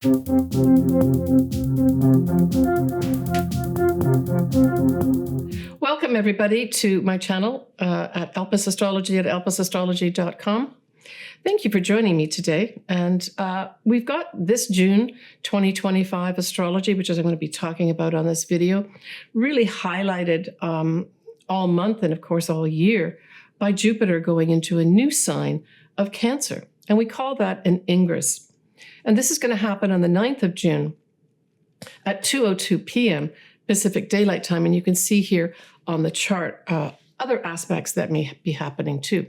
Welcome, everybody, to my channel at Elpis Astrology at elpisastrology.com. Thank you for joining me today. And we've got this June 2025 astrology, which is I'm going to be talking about on this video, really highlighted all month and, of course, all year by Jupiter going into a new sign of Cancer. And we call that an ingress. And this is going to happen on the 9th of June at 2:02 p.m. Pacific Daylight Time. And you can see here on the chart other aspects that may be happening too.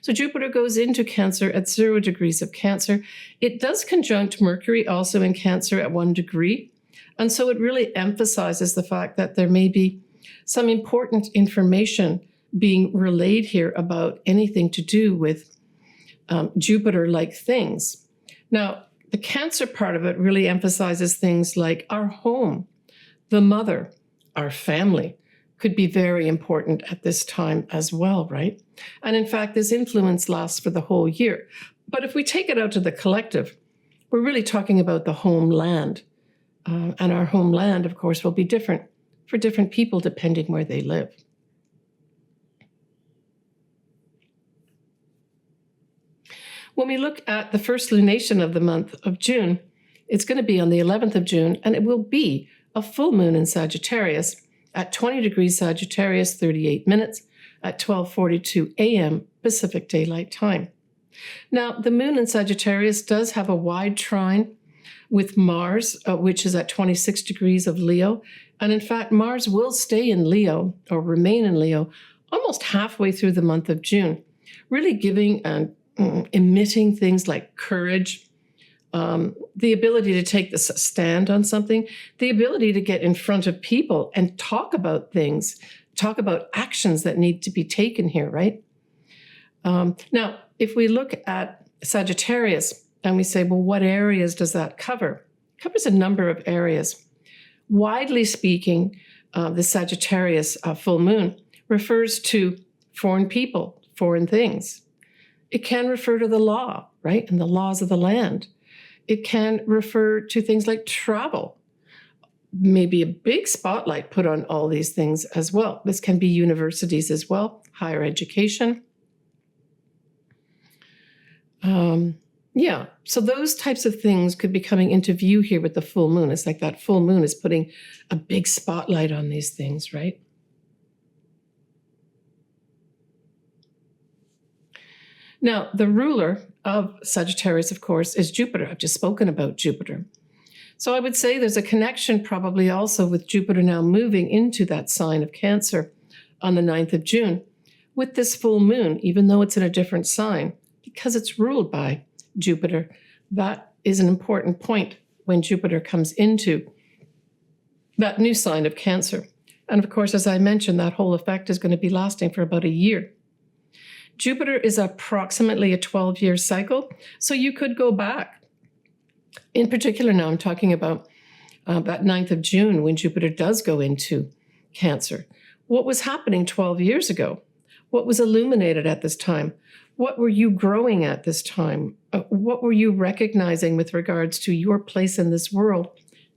So Jupiter goes into Cancer at 0 degrees of Cancer. It does conjunct Mercury also in Cancer at 1 degree. And so it really emphasizes the fact that there may be some important information being relayed here about anything to do with Jupiter-like things. Now, the Cancer part of it really emphasizes things like our home, the mother, our family could be very important at this time as well, right? And in fact, this influence lasts for the whole year. But if we take it out to the collective, we're really talking about the homeland. And our homeland, of course, will be different for different people depending where they live. When we look at the first lunation of the month of June, it's going to be on the 11th of June, and it will be a full moon in Sagittarius at 20 degrees Sagittarius, 38 minutes, at 12:42 a.m. Pacific Daylight Time. Now, the moon in Sagittarius does have a wide trine with Mars, which is at 26 degrees of Leo. And in fact, Mars will stay in Leo or remain in Leo almost halfway through the month of June, really giving and emitting things like courage, the ability to take this stand on something, the ability to get in front of people and talk about things, talk about actions that need to be taken here, right? Now, if we look at Sagittarius and we say, well, what areas does that cover? It covers a number of areas. Widely speaking, the Sagittarius full moon refers to foreign people, foreign things. It can refer to the law, right, and the laws of the land. It can refer to things like travel, maybe a big spotlight put on all these things as well. This can be universities as well, higher education. So those types of things could be coming into view here with the full moon. It's like that full moon is putting a big spotlight on these things, right? Now, the ruler of Sagittarius, of course, is Jupiter. I've just spoken about Jupiter. So I would say there's a connection probably also with Jupiter now moving into that sign of Cancer on the 9th of June with this full moon, even though it's in a different sign, because it's ruled by Jupiter. That is an important point when Jupiter comes into that new sign of Cancer. And of course, as I mentioned, that whole effect is going to be lasting for about a year. Jupiter is approximately a 12-year cycle, so you could go back. In particular, now I'm talking about that 9th of June when Jupiter does go into Cancer. What was happening 12 years ago? What was illuminated at this time? What were you growing at this time? What were you recognizing with regards to your place in this world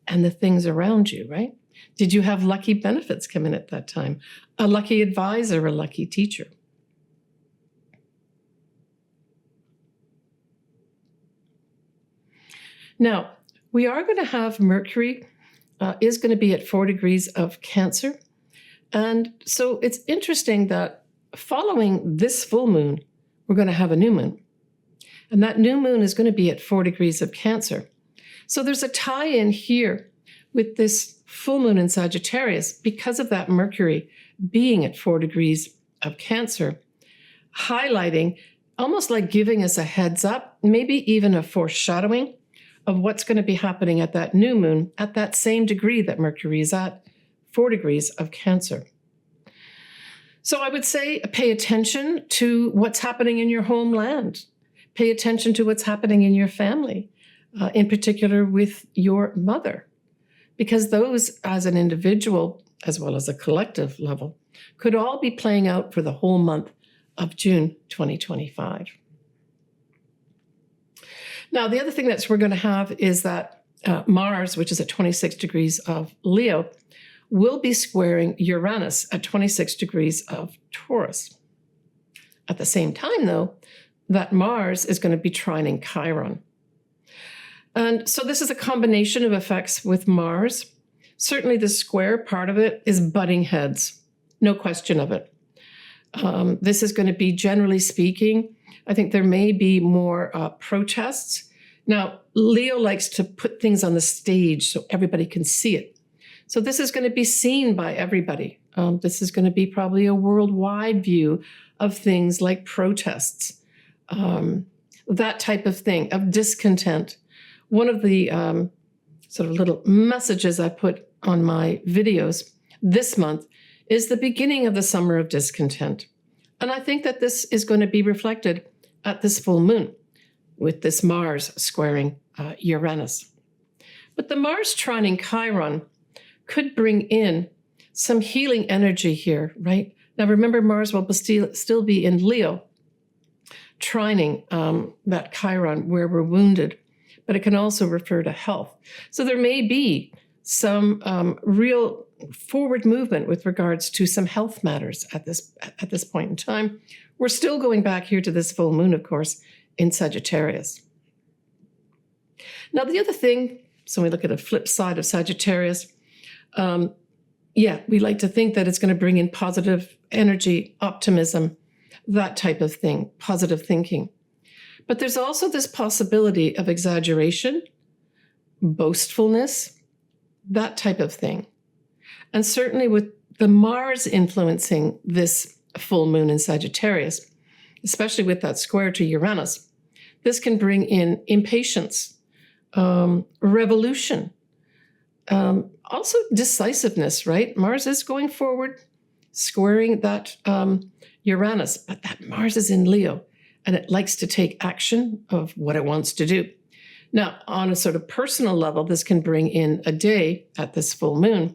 and the things around you, right? Did you have lucky benefits come in at that time? A lucky advisor, a lucky teacher? Now, we are going to have Mercury is going to be at 4 degrees of Cancer. And so it's interesting that following this full moon, we're going to have a new moon. And that new moon is going to be at 4 degrees of Cancer. So there's a tie-in here with this full moon in Sagittarius because of that Mercury being at 4 degrees of Cancer, highlighting, almost like giving us a heads up, maybe even a foreshadowing of what's going to be happening at that new moon at that same degree that Mercury is at, 4 degrees of Cancer. So I would say pay attention to what's happening in your homeland. Pay attention to what's happening in your family, in particular with your mother, because those as an individual, as well as a collective level, could all be playing out for the whole month of June 2025. Now, the other thing that we're going to have is that Mars, which is at 26 degrees of Leo, will be squaring Uranus at 26 degrees of Taurus. At the same time, though, that Mars is going to be trining Chiron. And so this is a combination of effects with Mars. Certainly the square part of it is butting heads, no question of it. This is going to be, generally speaking, I think there may be more protests. Now, Leo likes to put things on the stage so everybody can see it. So this is going to be seen by everybody. This is going to be probably a worldwide view of things like protests, that type of thing, of discontent. One of the sort of little messages I put on my videos this month is the beginning of the summer of discontent. And I think that this is going to be reflected at this full moon with this Mars squaring Uranus. But the Mars trining Chiron could bring in some healing energy here, right? Now remember, Mars will still be in Leo, trining that Chiron where we're wounded, but it can also refer to health. So there may be some real forward movement with regards to some health matters at this point in time. We're still going back here to this full moon, of course, in Sagittarius. Now, the other thing, so we look at a flip side of Sagittarius, we like to think that it's going to bring in positive energy, optimism, that type of thing, positive thinking. But there's also this possibility of exaggeration, boastfulness, that type of thing. And certainly with the Mars influencing this full moon in Sagittarius, especially with that square to Uranus, this can bring in impatience, revolution, also decisiveness, right? Mars is going forward, squaring that Uranus, but that Mars is in Leo, and it likes to take action of what it wants to do. Now, on a sort of personal level, this can bring in a day at this full moon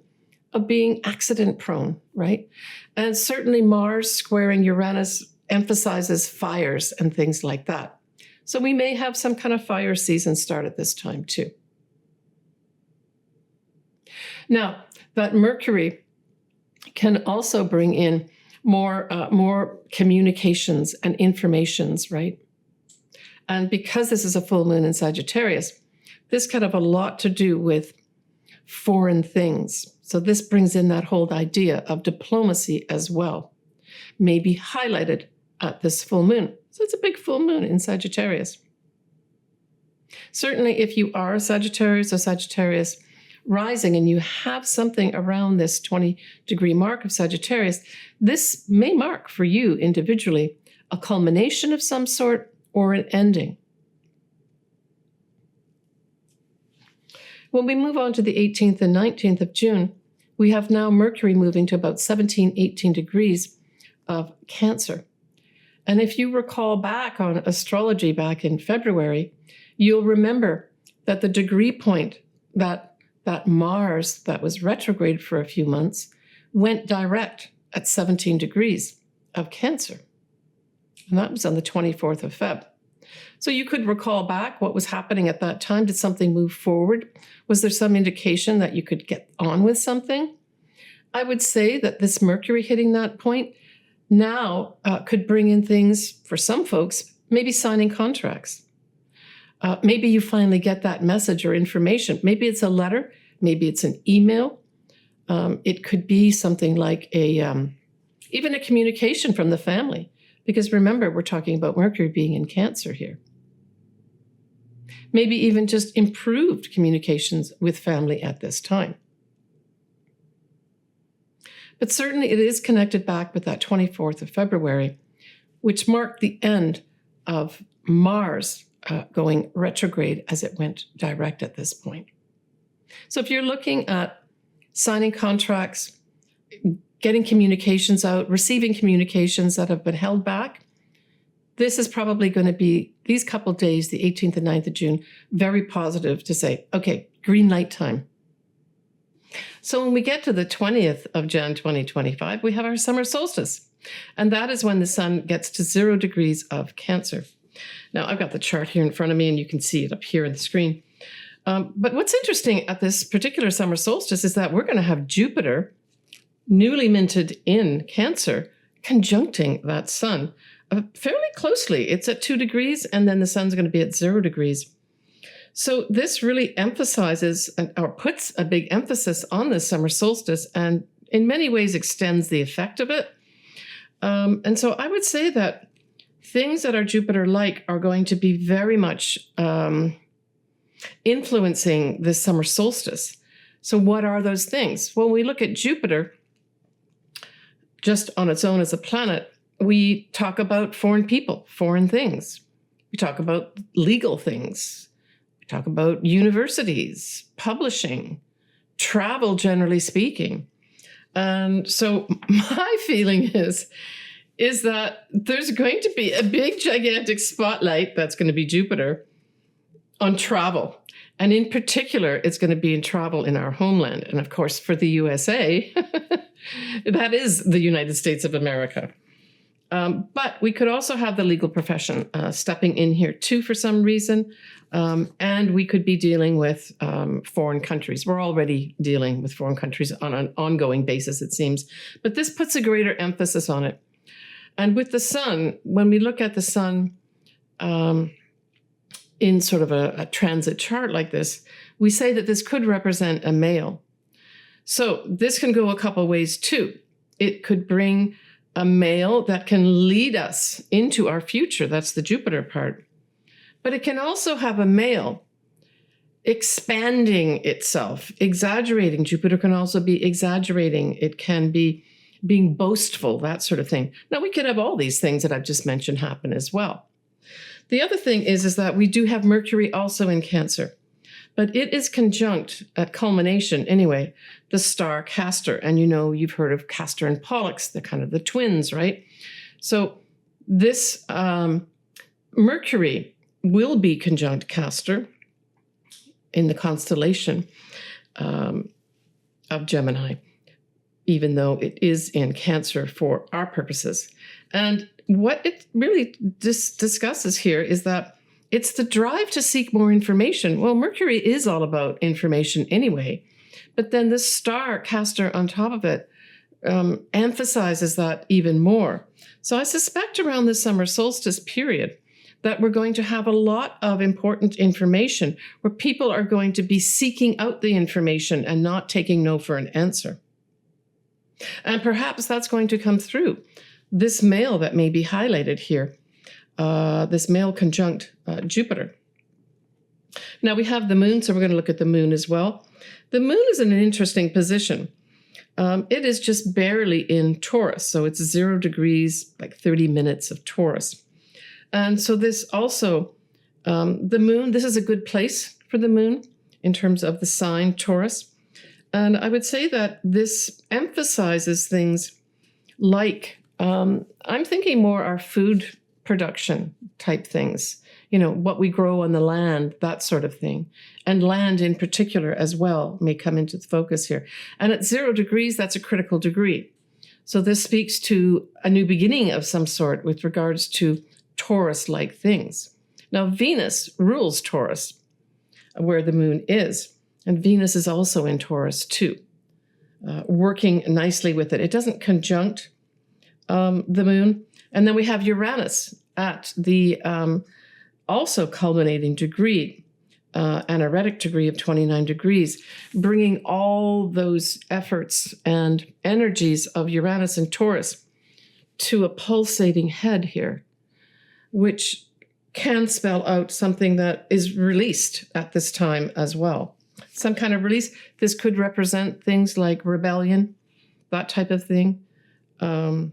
of being accident prone, right? And certainly Mars squaring Uranus emphasizes fires and things like that. So we may have some kind of fire season start at this time too. Now, that Mercury can also bring in more communications and informations, right? And because this is a full moon in Sagittarius, this can have a lot to do with foreign things. So this brings in that whole idea of diplomacy as well, maybe highlighted at this full moon. So it's a big full moon in Sagittarius. Certainly, if you are a Sagittarius or Sagittarius rising and you have something around this 20-degree mark of Sagittarius, this may mark for you individually a culmination of some sort or an ending. When we move on to the 18th and 19th of June, we have now Mercury moving to about 17, 18 degrees of Cancer. And if you recall back on astrology back in February, you'll remember that the degree point that Mars that was retrograde for a few months went direct at 17 degrees of Cancer. And that was on the 24th of Feb. So you could recall back what was happening at that time. Did something move forward? Was there some indication that you could get on with something? I would say that this Mercury hitting that point now could bring in things for some folks, maybe signing contracts. Maybe you finally get that message or information. Maybe it's a letter. Maybe it's an email. It could be something like even a communication from the family. Because remember, we're talking about Mercury being in Cancer here. Maybe even just improved communications with family at this time. But certainly it is connected back with that 24th of February, which marked the end of Mars going retrograde as it went direct at this point. So if you're looking at signing contracts, getting communications out, receiving communications that have been held back, this is probably going to be, these couple days, the 18th and 9th of June, very positive to say, okay, green light time. So when we get to the 20th of Jan 2025, we have our summer solstice. And that is when the sun gets to 0 degrees of Cancer. Now, I've got the chart here in front of me, and you can see it up here on the screen. But what's interesting at this particular summer solstice is that we're going to have Jupiter, newly minted in Cancer, conjuncting that sun fairly closely. It's at 2 degrees, and then the sun's going to be at 0 degrees. So this really emphasizes or puts a big emphasis on this summer solstice and in many ways extends the effect of it. And so I would say that things that are Jupiter-like are going to be very much influencing this summer solstice. So what are those things? When we look at Jupiter, just on its own as a planet, we talk about foreign people, foreign things. We talk about legal things. We talk about universities, publishing, travel, generally speaking. And so my feeling is that there's going to be a big, gigantic spotlight, that's going to be Jupiter, on travel. And in particular, it's going to be in travel in our homeland. And of course, for the USA, that is the United States of America. But we could also have the legal profession stepping in here too for some reason. And we could be dealing with foreign countries. We're already dealing with foreign countries on an ongoing basis, it seems. But this puts a greater emphasis on it. And with the sun, when we look at the sun in sort of a transit chart like this, we say that this could represent a male. So this can go a couple ways too. It could bring a male that can lead us into our future. That's the Jupiter part. But it can also have a male expanding itself, exaggerating. Jupiter can also be exaggerating. It can be being boastful, that sort of thing. Now, we could have all these things that I've just mentioned happen as well. The other thing is that we do have Mercury also in Cancer, but it is conjunct at culmination anyway, the star Castor. And you know, you've heard of Castor and Pollux, they're kind of the twins, right? So this Mercury will be conjunct Castor in the constellation of Gemini, even though it is in Cancer for our purposes. And what it really discusses here is that it's the drive to seek more information. Well, Mercury is all about information anyway, but then this star Castor on top of it emphasizes that even more. So I suspect around the summer solstice period that we're going to have a lot of important information where people are going to be seeking out the information and not taking no for an answer. And perhaps that's going to come through this male that may be highlighted here, this male conjunct Jupiter. Now we have the moon, so we're going to look at the moon as well. The moon is in an interesting position. It is just barely in Taurus, so it's 0 degrees, like 30 minutes of Taurus. And so this also, the moon, this is a good place for the moon in terms of the sign Taurus. And I would say that this emphasizes things like, I'm thinking more our food production type things, you know, what we grow on the land, that sort of thing. And land in particular as well may come into the focus here. And at 0 degrees, that's a critical degree. So this speaks to a new beginning of some sort with regards to Taurus-like things. Now, Venus rules Taurus, where the moon is. And Venus is also in Taurus too, working nicely with it. It doesn't conjunct the moon. And then we have Uranus at the also culminating degree, anorectic degree of 29 degrees, bringing all those efforts and energies of Uranus and Taurus to a pulsating head here, which can spell out something that is released at this time as well. Some kind of release. This could represent things like rebellion, that type of thing. And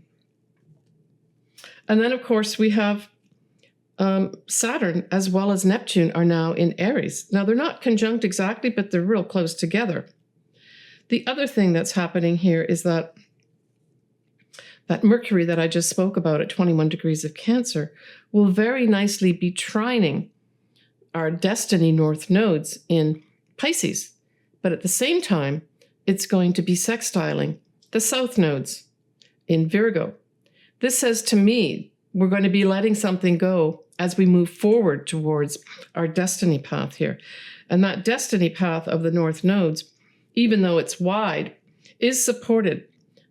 then, of course, we have Saturn as well as Neptune are now in Aries. Now, they're not conjunct exactly, but they're real close together. The other thing that's happening here is that Mercury that I just spoke about at 21 degrees of Cancer will very nicely be trining our destiny north nodes in Pisces. But at the same time, it's going to be sextiling the south nodes in Virgo. This says to me, we're going to be letting something go as we move forward towards our destiny path here. And that destiny path of the north nodes, even though it's wide, is supported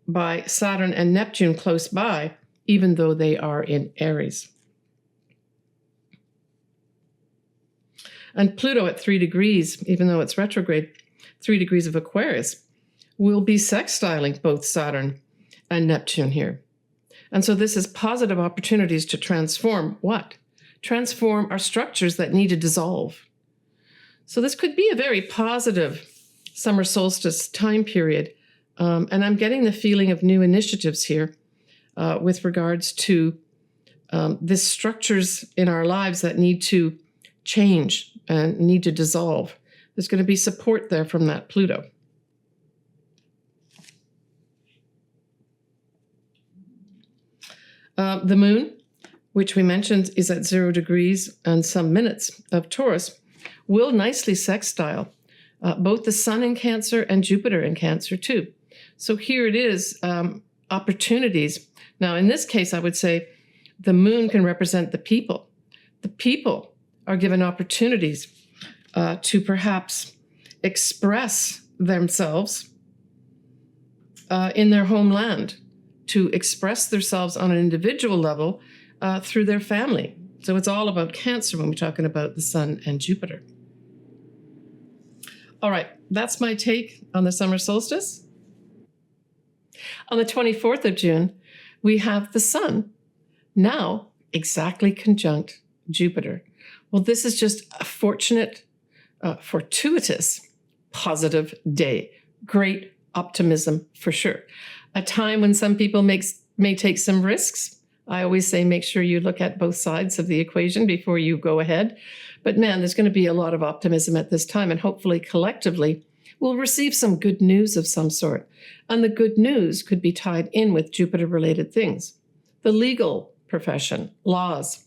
by Saturn and Neptune close by, even though they are in Aries. And Pluto at 3 degrees, even though it's retrograde, 3 degrees of Aquarius, will be sextiling both Saturn and Neptune here. And so this is positive opportunities to transform what? Transform our structures that need to dissolve. So this could be a very positive summer solstice time period. And I'm getting the feeling of new initiatives here with regards to the structures in our lives that need to change and need to dissolve. There's going to be support there from that Pluto. The moon, which we mentioned is at 0 degrees and some minutes of Taurus, will nicely sextile both the Sun in Cancer and Jupiter in Cancer too. So here it is, opportunities. Now, in this case, I would say the moon can represent the people. The people are given opportunities to perhaps express themselves in their homeland, to express themselves on an individual level through their family. So it's all about Cancer when we're talking about the Sun and Jupiter. All right, that's my take on the summer solstice. On the 24th of June, we have the Sun now exactly conjunct Jupiter. Well, this is just a fortunate, fortuitous, positive day. Great optimism for sure. A time when some people may take some risks. I always say make sure you look at both sides of the equation before you go ahead. But man, there's going to be a lot of optimism at this time, and hopefully collectively we'll receive some good news of some sort. And the good news could be tied in with Jupiter-related things. The legal profession, laws,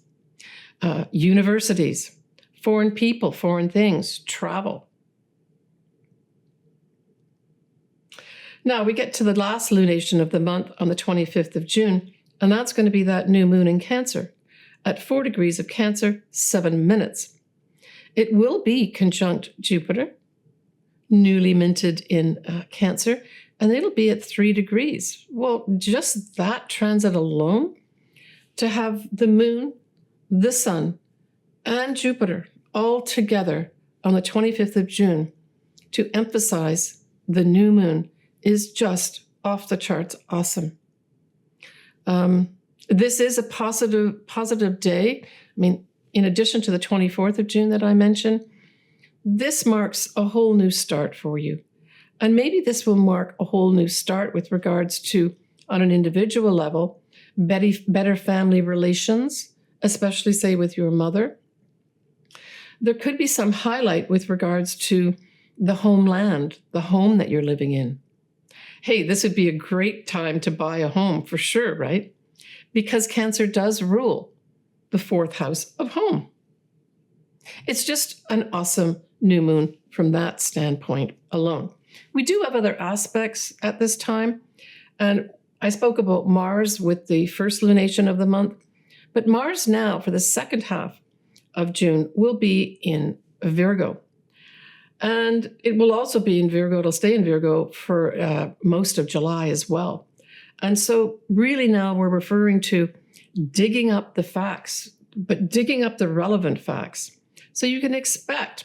universities, foreign people, foreign things, travel. Now we get to the last lunation of the month on the 25th of June, and that's going to be that new moon in Cancer at 4 degrees of Cancer, 7 minutes. It will be conjunct Jupiter, newly minted in Cancer, and it'll be at 3 degrees. Well, just that transit alone, to have the moon, the Sun, and Jupiter all together on the 25th of June to emphasize the new moon is just off the charts awesome. This is a positive day. I mean, in addition to the 24th of June that I mentioned, this marks a whole new start for you. And maybe this will mark a whole new start with regards to, on an individual level, better family relations, especially, say, with your mother. There could be some highlight with regards to the homeland, the home that you're living in. Hey, this would be a great time to buy a home for sure, right? Because Cancer does rule the 4th house of home. It's just an awesome new moon from that standpoint alone. We do have other aspects at this time, and I spoke about Mars with the first lunation of the month, but Mars now for the second half of June will be in Virgo. And it will also be in Virgo, it'll stay in Virgo for most of July as well. And so really now we're referring to digging up the facts, but digging up the relevant facts. So you can expect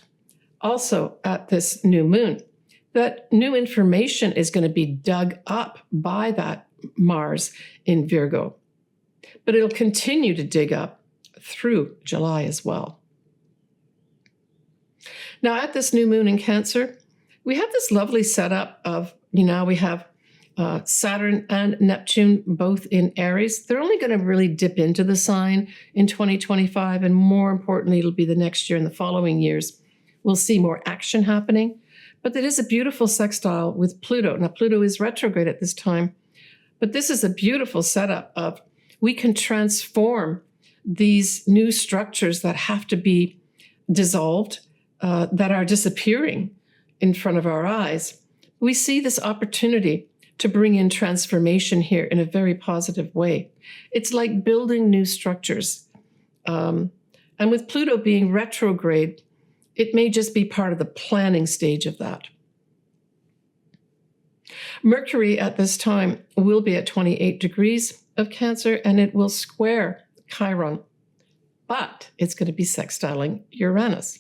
also at this new moon that new information is going to be dug up by that Mars in Virgo. But it'll continue to dig up through July as well. Now, at this new moon in Cancer, we have this lovely setup of, we have Saturn and Neptune both in Aries. They're only going to really dip into the sign in 2025, and more importantly, it'll be the next year and the following years. We'll see more action happening, but it is a beautiful sextile with Pluto. Now, Pluto is retrograde at this time, but this is a beautiful setup of we can transform these new structures that have to be dissolved, that are disappearing in front of our eyes. We see this opportunity to bring in transformation here in a very positive way. It's like building new structures. And with Pluto being retrograde it may just be part of the planning stage of that. Mercury at this time will be at 28 degrees of Cancer, and it will square Chiron, but it's going to be sextiling Uranus.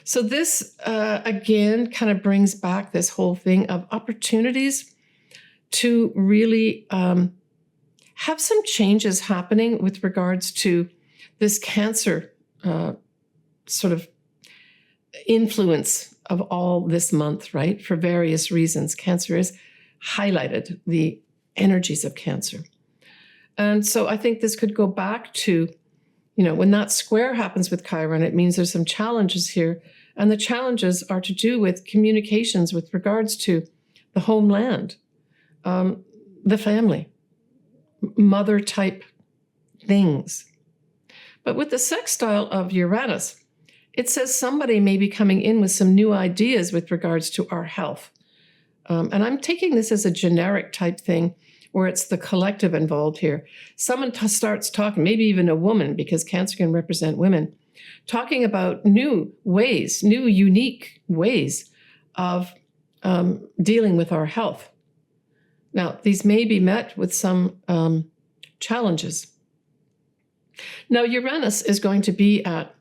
So this, again, kind of brings back this whole thing of opportunities to really have some changes happening with regards to this Cancer sort of influence of all this month, right? For various reasons. Cancer has highlighted the energies of Cancer. And so I think this could go back to, when that square happens with Chiron, it means there's some challenges here. And the challenges are to do with communications with regards to the homeland, the family, mother type things. But with the sextile of Uranus, it says somebody may be coming in with some new ideas with regards to our health. And I'm taking this as a generic type thing where it's the collective involved here. Someone starts talking, maybe even a woman, because Cancer can represent women, talking about new ways, new unique ways of dealing with our health. Now, these may be met with some challenges. Now, Uranus is going to be at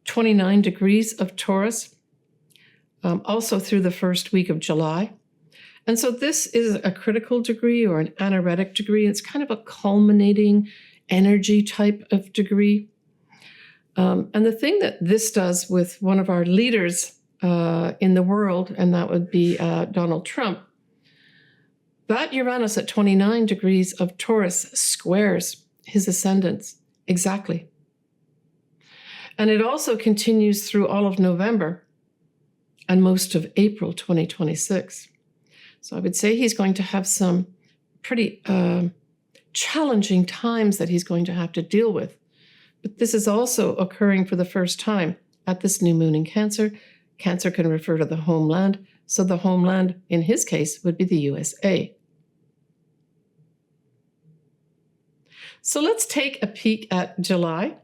29 degrees of Taurus, also through the first week of July. And so this is a critical degree or an anorectic degree. It's kind of a culminating energy type of degree. And the thing that this does with one of our leaders in the world, and that would be Donald Trump, that Uranus at 29 degrees of Taurus squares his ascendants exactly. And it also continues through all of November and most of April 2026. So I would say he's going to have some pretty challenging times that he's going to have to deal with. But this is also occurring for the first time at this new moon in Cancer. Cancer can refer to the homeland. So the homeland, in his case, would be the USA. So let's take a peek at July.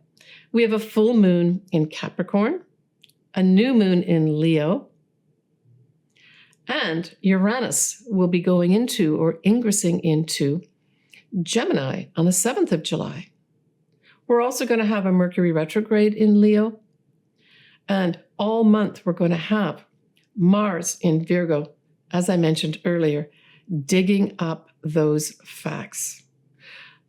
We have a full moon in Capricorn, a new moon in Leo, and Uranus will be going into or ingressing into Gemini on the 7th of July. We're also going to have a Mercury retrograde in Leo. And all month, we're going to have Mars in Virgo, as I mentioned earlier, digging up those facts.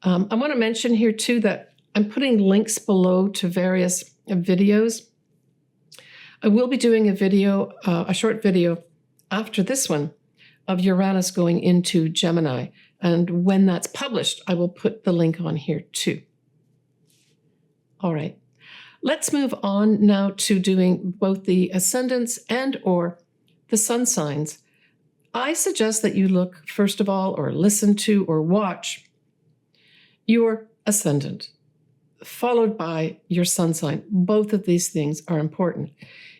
I want to mention here, too, that I'm putting links below to various videos. I will be doing a video, a short video after this one of Uranus going into Gemini. And when that's published, I will put the link on here, too. All right. Let's move on now to doing both the ascendants and or the sun signs. I suggest that you look, first of all, or listen to or watch your ascendant, followed by your sun sign. Both of these things are important.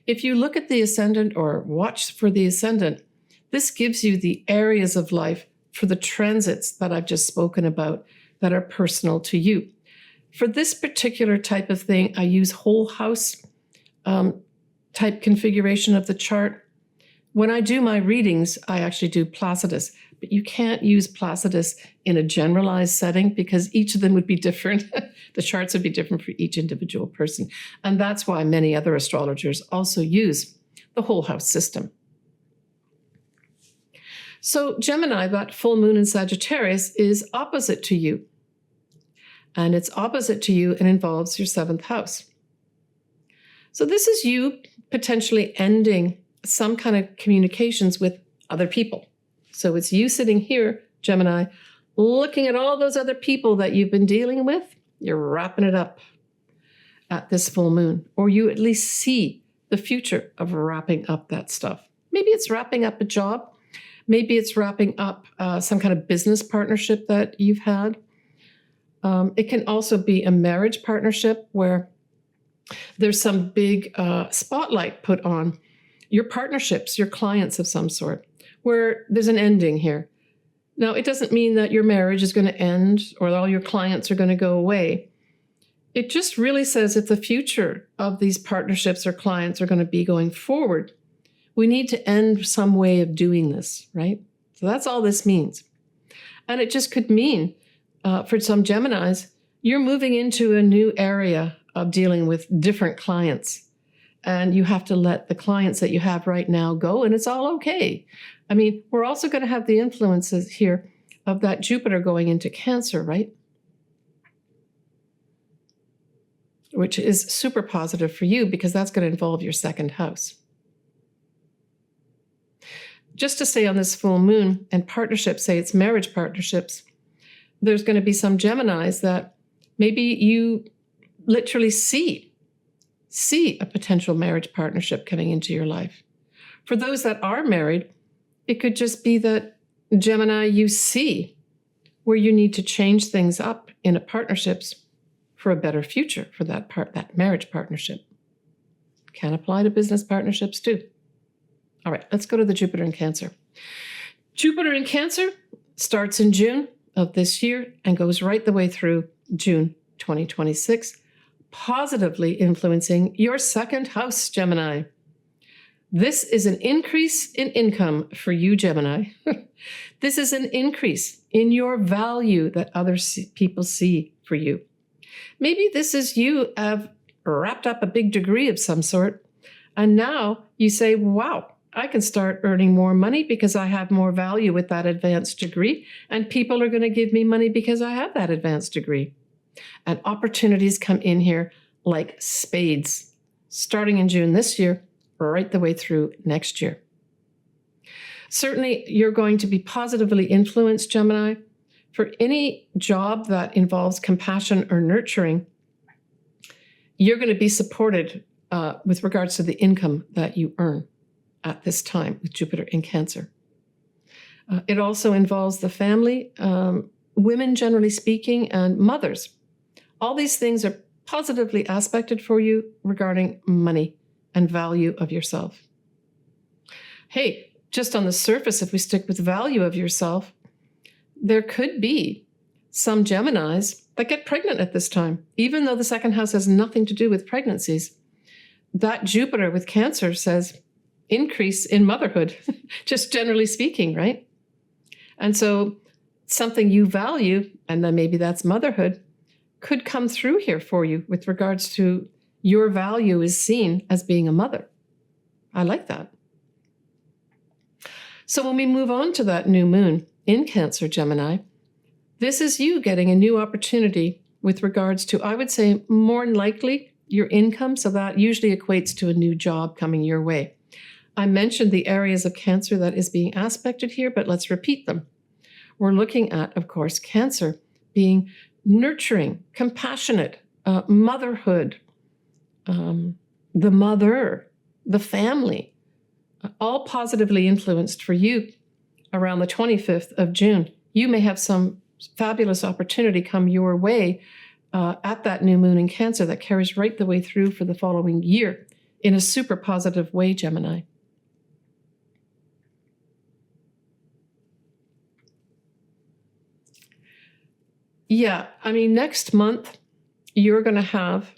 If you look at the ascendant or watch for the ascendant, this gives you the areas of life for the transits that I've just spoken about that are personal to you. For this particular type of thing, I use whole house type configuration of the chart. When I do my readings, I actually do Placidus, but you can't use Placidus in a generalized setting because each of them would be different. The charts would be different for each individual person. And that's why many other astrologers also use the whole house system. So Gemini, that full moon in Sagittarius, is opposite to you. And it's opposite to you and involves your 7th house. So this is you potentially ending some kind of communications with other people. So it's you sitting here, Gemini, looking at all those other people that you've been dealing with. You're wrapping it up at this full moon, or you at least see the future of wrapping up that stuff. Maybe it's wrapping up a job. Maybe it's wrapping up some kind of business partnership that you've had. It can also be a marriage partnership where there's some big spotlight put on your partnerships, your clients of some sort, where there's an ending here. Now, it doesn't mean that your marriage is going to end or all your clients are going to go away. It just really says if the future of these partnerships or clients are going to be going forward, we need to end some way of doing this, right? So that's all this means. And it just could mean, for some Geminis, you're moving into a new area of dealing with different clients. And you have to let the clients that you have right now go, and it's all okay. I mean, we're also going to have the influences here of that Jupiter going into Cancer, right? Which is super positive for you because that's going to involve your second house. Just to say on this full moon and partnerships, say it's marriage partnerships, there's going to be some Geminis that maybe you literally see a potential marriage partnership coming into your life. For those that are married, it could just be that, Gemini, you see where you need to change things up in a partnerships for a better future for that marriage partnership. Can apply to business partnerships too. All right, let's go to the Jupiter in Cancer. Jupiter in Cancer starts in June of this year and goes right the way through June 2026, positively influencing your second house, Gemini. This is an increase in income for you, Gemini. This is an increase in your value that other people see for you. Maybe this is you have wrapped up a big degree of some sort, and now you say, wow, I can start earning more money because I have more value with that advanced degree, and people are going to give me money because I have that advanced degree. And opportunities come in here like spades, starting in June this year, right the way through next year. Certainly, you're going to be positively influenced, Gemini, for any job that involves compassion or nurturing. You're going to be supported with regards to the income that you earn at this time with Jupiter in Cancer. It also involves the family, women generally speaking, and mothers. All these things are positively aspected for you regarding money and value of yourself. Hey, just on the surface, if we stick with value of yourself, there could be some Geminis that get pregnant at this time, even though the second house has nothing to do with pregnancies. That Jupiter with Cancer says increase in motherhood, just generally speaking, right? And so something you value, and then maybe that's motherhood, could come through here for you with regards to your value is seen as being a mother. I like that. So when we move on to that new moon in Cancer, Gemini, this is you getting a new opportunity with regards to, I would say, more than likely your income. So that usually equates to a new job coming your way. I mentioned the areas of Cancer that is being aspected here, but let's repeat them. We're looking at, of course, Cancer being nurturing, compassionate, motherhood, the mother, the family, all positively influenced for you around the 25th of June. You may have some fabulous opportunity come your way at that new moon in Cancer that carries right the way through for the following year in a super positive way, Gemini. Yeah, I mean, next month, you're going to have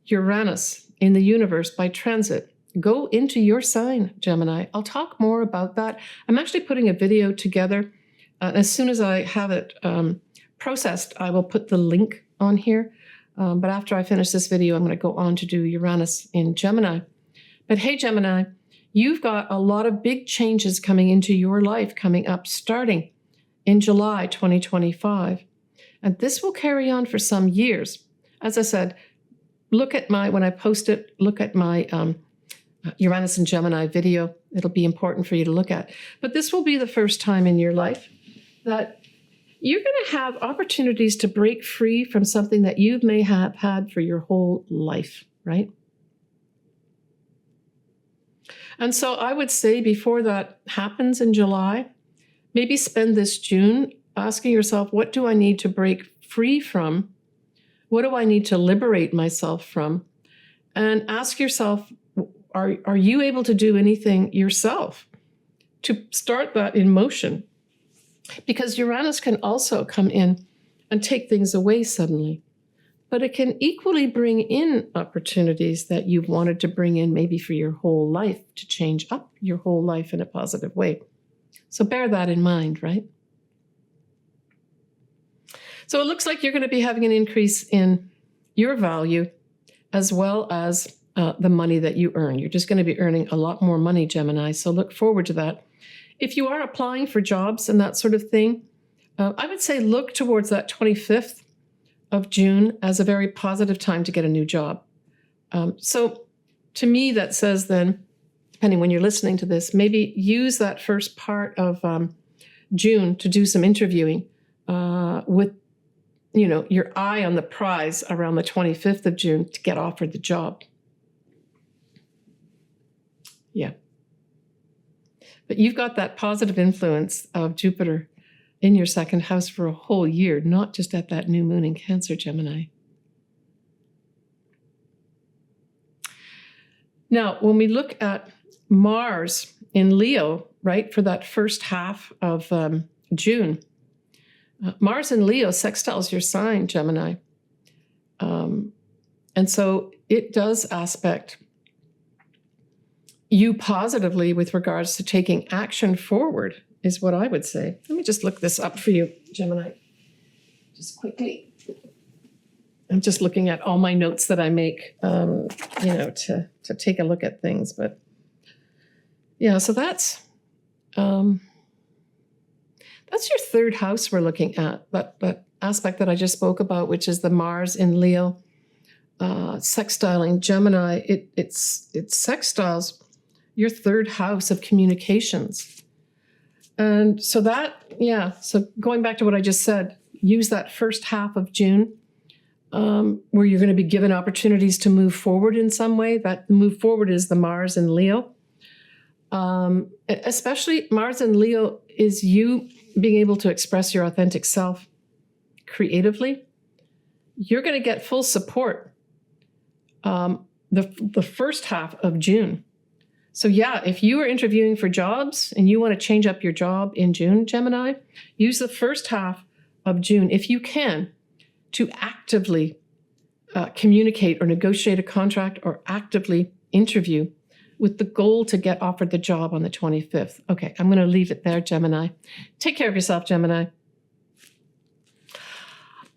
Uranus in the universe by transit go into your sign, Gemini. I'll talk more about that. I'm actually putting a video together. As soon as I have it processed, I will put the link on here. But after I finish this video, I'm going to go on to do Uranus in Gemini. But hey, Gemini, you've got a lot of big changes coming into your life coming up starting in July 2025. And this will carry on for some years. As I said, look at when I post it, look at my Uranus and Gemini video. It'll be important for you to look at. But this will be the first time in your life that you're going to have opportunities to break free from something that you may have had for your whole life, right? And so I would say before that happens in July, maybe spend this June asking yourself, what do I need to break free from? What do I need to liberate myself from? And ask yourself, are you able to do anything yourself to start that in motion? Because Uranus can also come in and take things away suddenly. but it can equally bring in opportunities that you've wanted to bring in maybe for your whole life, to change up your whole life in a positive way. So bear that in mind, right? So it looks like you're going to be having an increase in your value as well as the money that you earn. You're just going to be earning a lot more money, Gemini, so look forward to that. If you are applying for jobs and that sort of thing, I would say look towards that 25th of June as a very positive time to get a new job. So to me, that says then, depending when you're listening to this, maybe use that first part of June to do some interviewing with, you know, your eye on the prize around the 25th of June to get offered the job. Yeah. But you've got that positive influence of Jupiter in your second house for a whole year, not just at that new moon in Cancer, Gemini. Now, when we look at Mars in Leo, right, for that first half of June, Mars in Leo sextiles your sign, Gemini. And so it does aspect you positively with regards to taking action forward, is what I would say. Let me just look this up for you, Gemini, just quickly. I'm just looking at all my notes that I make, you know, to take a look at things. But yeah, so that's your third house we're looking at, that aspect that I just spoke about, which is the Mars in Leo, sextiling Gemini. It sextiles your third house of communications. And so that, yeah, so going back to what I just said, use that first half of June where you're going to be given opportunities to move forward in some way. That move forward is the Mars in Leo. Especially Mars in Leo is you being able to express your authentic self creatively. You're going to get full support the first half of June. So yeah, if you are interviewing for jobs and you want to change up your job in June, Gemini, use the first half of June, if you can, to actively communicate or negotiate a contract or actively interview with the goal to get offered the job on the 25th. Okay, I'm going to leave it there, Gemini. Take care of yourself, Gemini.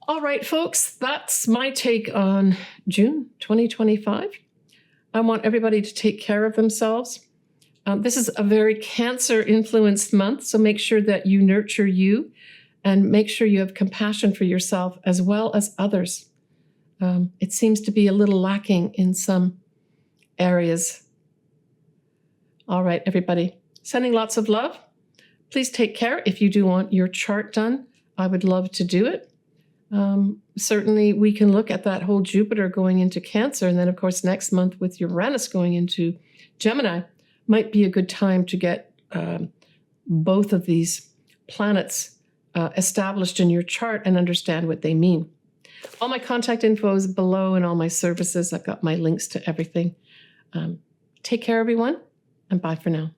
All right, folks, that's my take on June 2025. I want everybody to take care of themselves. This is a very Cancer-influenced month, so make sure that you nurture you and make sure you have compassion for yourself as well as others. It seems to be a little lacking in some areas. All right, everybody, sending lots of love. Please take care. If you do want your chart done, I would love to do it. Certainly, we can look at that whole Jupiter going into Cancer, and then, of course, next month with Uranus going into Gemini, might be a good time to get both of these planets established in your chart and understand what they mean. All my contact info is below and all my services. I've got my links to everything. Take care, everyone, and bye for now.